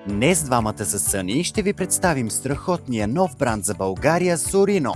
Днес двамата със Съни ще ви представим страхотния нов бранд за България Сорино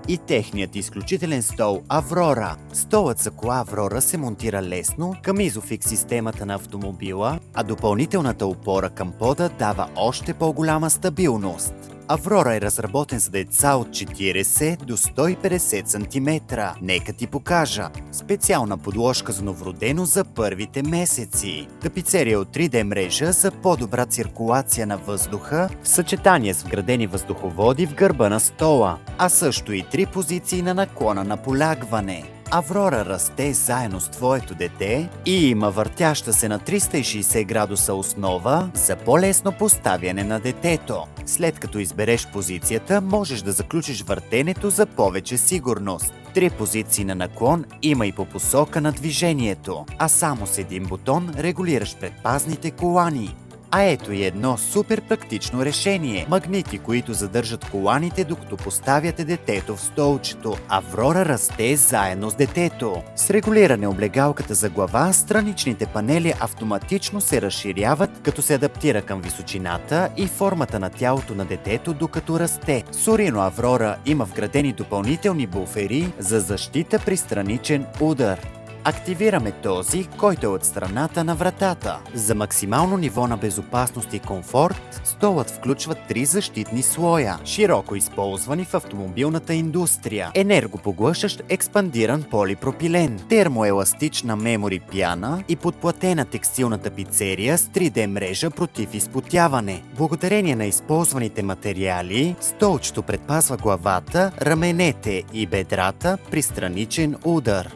и техният изключителен стол Аврора. Столът за кола Аврора се монтира лесно към изофикс системата на автомобила, а допълнителната опора към пода дава още по-голяма стабилност. Аврора е разработен за деца от 40 до 150 см. Нека ти покажа. Специална подложка за новородено за първите месеци. Тапицерия от 3D мрежа за по-добра циркулация на въздуха в съчетание с вградени въздуховоди в гърба на стола, а също и 3 позиции на наклона на полягване. Аврора расте заедно с твоето дете и има въртяща се на 360 градуса основа за по-лесно поставяне на детето. След като избереш позицията, можеш да заключиш въртенето за повече сигурност. 3 позиции на наклон има и по посока на движението, а само с един бутон регулираш предпазните колани. А ето и едно супер практично решение – магнити, които задържат коланите, докато поставяте детето в столчето. Аврора расте заедно с детето. С регулиране облегалката за глава, страничните панели автоматично се разширяват, като се адаптира към височината и формата на тялото на детето, докато расте. Сорино Аврора има вградени допълнителни буфери за защита при страничен удар. Активираме този, който е от страната на вратата. За максимално ниво на безопасност и комфорт, столът включва 3 защитни слоя, широко използвани в автомобилната индустрия. Енергопоглъщащ експандиран полипропилен, термоеластична мемори пяна и подплатена текстилна тапицерия с 3D мрежа против изпотяване. Благодарение на използваните материали, столчето предпазва главата, раменете и бедрата при страничен удар.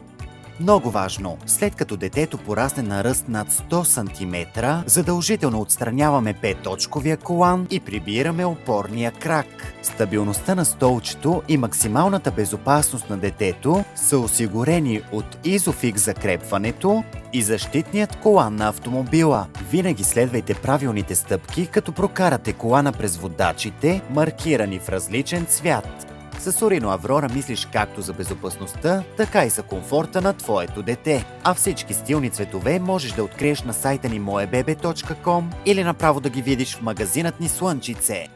Много важно, след като детето порасне на ръст над 100 см, задължително отстраняваме 5-точковия колан и прибираме опорния крак. Стабилността на столчето и максималната безопасност на детето са осигурени от изофикс закрепването и защитният колан на автомобила. Винаги следвайте правилните стъпки, като прокарате колана през водачите, маркирани в различен цвят. С Сорино Аврора мислиш както за безопасността, така и за комфорта на твоето дете. А всички стилни цветове можеш да откриеш на сайта ни moebebe.com или направо да ги видиш в магазинът ни Слънчице.